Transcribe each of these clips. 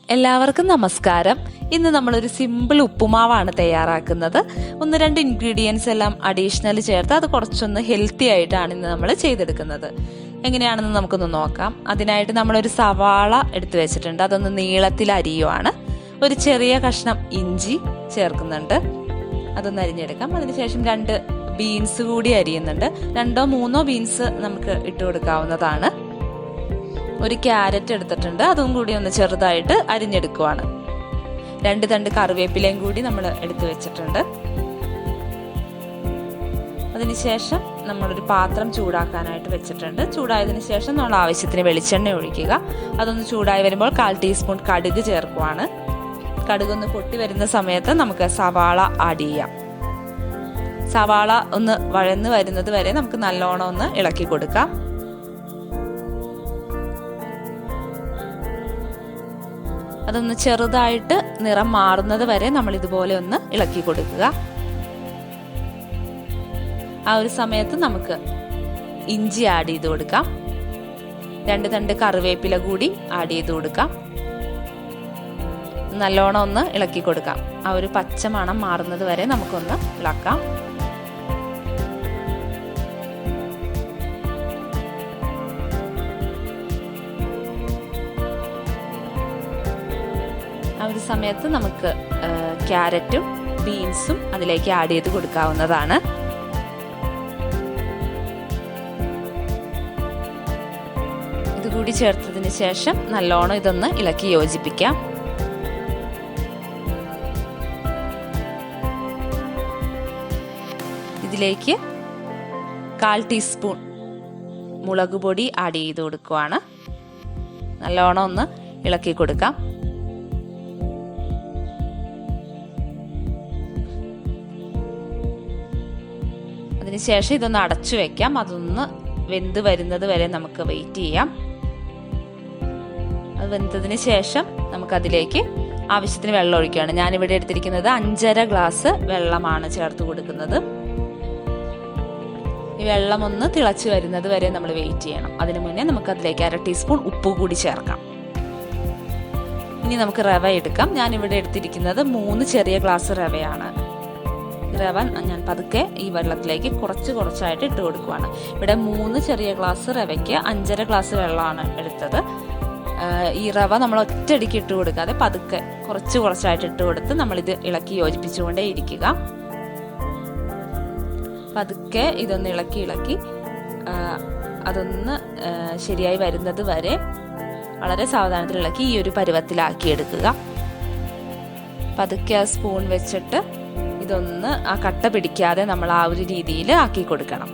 എല്ലാവർക്കും നമസ്കാരം. ഇന്ന് നമ്മളൊരു സിമ്പിൾ ഉപ്പുമാവാണ് തയ്യാറാക്കുന്നത്. 1-2 ഇൻഗ്രീഡിയൻസ് എല്ലാം അഡീഷണൽ ചേർത്ത് അത് കുറച്ചൊന്ന് ഹെൽത്തി ആയിട്ടാണ് ഇന്ന് നമ്മൾ ചെയ്തെടുക്കുന്നത്. എങ്ങനെയാണെന്ന് നമുക്കൊന്ന് നോക്കാം. അതിനായിട്ട് നമ്മളൊരു സവാള എടുത്തു വെച്ചിട്ടുണ്ട്. അതൊന്ന് നീളത്തിൽ അരിയുവാണ്. ഒരു ചെറിയ കഷ്ണം ഇഞ്ചി ചേർക്കുന്നുണ്ട്, അതൊന്ന് അരിഞ്ഞെടുക്കാം. അതിനുശേഷം 2 ബീൻസ് കൂടി അരിയുന്നുണ്ട്. 2-3 ബീൻസ് നമുക്ക് ഇട്ട് കൊടുക്കാവുന്നതാണ്. ഒരു ക്യാരറ്റ് എടുത്തിട്ടുണ്ട്, അതും കൂടി ഒന്ന് ചെറുതായിട്ട് അരിഞ്ഞെടുക്കുവാണ്. 2 തണ്ട് കറിവേപ്പിലയും കൂടി നമ്മൾ എടുത്തു വെച്ചിട്ടുണ്ട്. അതിനുശേഷം നമ്മളൊരു പാത്രം ചൂടാക്കാനായിട്ട് വെച്ചിട്ടുണ്ട്. ചൂടായതിനു ശേഷം നമ്മൾ ആവശ്യത്തിന് വെളിച്ചെണ്ണ ഒഴിക്കുക. അതൊന്ന് ചൂടായി വരുമ്പോൾ 1/4 ടീസ്പൂൺ കടുക് ചേർക്കുവാണ്. കടുകൊന്ന് പൊട്ടി വരുന്ന സമയത്ത് നമുക്ക് സവാള ആഡ് ചെയ്യാം. സവാള ഒന്ന് വഴന്ന് വരുന്നത് വരെ നമുക്ക് നല്ലോണം ഒന്ന് ഇളക്കി കൊടുക്കാം. അതൊന്ന് ചെറുതായിട്ട് നിറം മാറുന്നത് വരെ നമ്മൾ ഇതുപോലെ ഒന്ന് ഇളക്കി കൊടുക്കുക. ആ ഒരു സമയത്ത് നമുക്ക് ഇഞ്ചി ആഡ് ചെയ്ത് കൊടുക്കാം. 2 തണ്ട് കറിവേപ്പില കൂടി ആഡ് ചെയ്ത് കൊടുക്കാം. നല്ലോണം ഒന്ന് ഇളക്കി കൊടുക്കാം. ആ ഒരു പച്ച മണം മാറുന്നത് വരെ നമുക്കൊന്ന് ഇളക്കാം. ആ ഒരു സമയത്ത് നമുക്ക് ക്യാരറ്റും ബീൻസും അതിലേക്ക് ആഡ് ചെയ്ത് കൊടുക്കാവുന്നതാണ്. ഇതുകൂടി ചേർത്തതിന് ശേഷം നല്ലോണം ഇതൊന്ന് ഇളക്കി യോജിപ്പിക്കാം. ഇതിലേക്ക് 1/4 ടീസ്പൂൺ മുളക് പൊടി ആഡ് ചെയ്ത് കൊടുക്കുവാണ്. നല്ലോണം ഒന്ന് ഇളക്കി കൊടുക്കാം. അതിനുശേഷം ഇതൊന്ന് അടച്ചു വെക്കാം. അതൊന്ന് വെന്ത് വരുന്നത് വരെ നമുക്ക് വെയിറ്റ് ചെയ്യാം. അത് വെന്തതിന് ശേഷം നമുക്കതിലേക്ക് ആവശ്യത്തിന് വെള്ളം ഒഴിക്കുകയാണ്. ഞാനിവിടെ എടുത്തിരിക്കുന്നത് 5.5 ഗ്ലാസ് വെള്ളമാണ് ചേർത്ത് കൊടുക്കുന്നത്. ഈ വെള്ളം ഒന്ന് തിളച്ച് വരുന്നത് വരെ നമ്മൾ വെയിറ്റ് ചെയ്യണം. അതിനു മുന്നേ നമുക്ക് അതിലേക്ക് 1/2 ടീസ്പൂൺ ഉപ്പ് കൂടി ചേർക്കാം. ഇനി നമുക്ക് റവ എടുക്കാം. ഞാനിവിടെ എടുത്തിരിക്കുന്നത് 3 ചെറിയ ഗ്ലാസ് റവയാണ്. റവ ഞാൻ പതുക്കെ ഈ വെള്ളത്തിലേക്ക് കുറച്ചായിട്ട് ഇട്ട് കൊടുക്കുവാണ്. ഇവിടെ 3 ചെറിയ ഗ്ലാസ് റവയ്ക്ക് 5.5 ഗ്ലാസ് വെള്ളമാണ് എടുത്തത്. ഈ റവ നമ്മൾ ഒറ്റയടിക്ക് ഇട്ട് കൊടുക്കാതെ പതുക്കെ കുറച്ചായിട്ട് ഇട്ട് കൊടുത്ത് നമ്മളിത് ഇളക്കി യോജിപ്പിച്ചുകൊണ്ടേ ഇരിക്കുക. പതുക്കെ ഇതൊന്ന് ഇളക്കി അതൊന്ന് ശരിയായി വരുന്നത് വരെ വളരെ സാവധാനത്തിൽ ഇളക്കി ഈ ഒരു പരുവത്തിലാക്കി എടുക്കുക. പതുക്കെ ആ സ്പൂൺ വെച്ചിട്ട് ഇതൊന്ന് ആ കട്ട പിടിക്കാതെ നമ്മൾ ആ ഒരു രീതിയിൽ ആക്കി കൊടുക്കണം.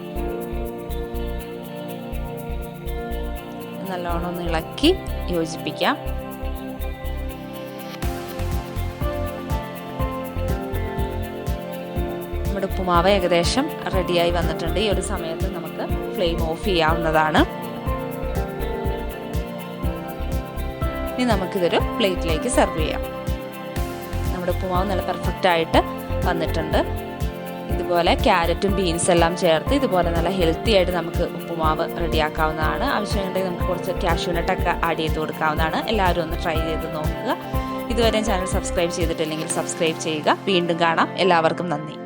നല്ലോണം ഒന്ന് ഇളക്കി യോജിപ്പിക്കാം. നമ്മുടെ ഉപ്പുമാവ് ഏകദേശം റെഡിയായി വന്നിട്ടുണ്ട്. ഈ ഒരു സമയത്ത് നമുക്ക് ഫ്ലെയിം ഓഫ് ചെയ്യാവുന്നതാണ്. ഇനി നമുക്കിതൊരു പ്ലേറ്റിലേക്ക് സെർവ് ചെയ്യാം. നമ്മുടെ ഉപ്പുമാവ് നല്ല പെർഫെക്റ്റ് ആയിട്ട് വന്നിട്ടുണ്ട്. ഇതുപോലെ ക്യാരറ്റും ബീൻസ് എല്ലാം ചേർത്ത് ഇതുപോലെ നല്ല ഹെൽത്തി ആയിട്ട് നമുക്ക് ഉപ്പുമാവ് റെഡിയാക്കാവുന്നതാണ്. ആവശ്യമുണ്ടെങ്കിൽ നമുക്ക് കുറച്ച് കാഷ്യൂനട്ടൊക്കെ ആഡ് ചെയ്ത് കൊടുക്കാവുന്നതാണ്. എല്ലാവരും ഒന്ന് ട്രൈ ചെയ്ത് നോക്കുക. ഇതുവരെ ചാനൽ സബ്സ്ക്രൈബ് ചെയ്തിട്ടില്ലെങ്കിൽ സബ്സ്ക്രൈബ് ചെയ്യുക. വീണ്ടും കാണാം. എല്ലാവർക്കും നന്ദി.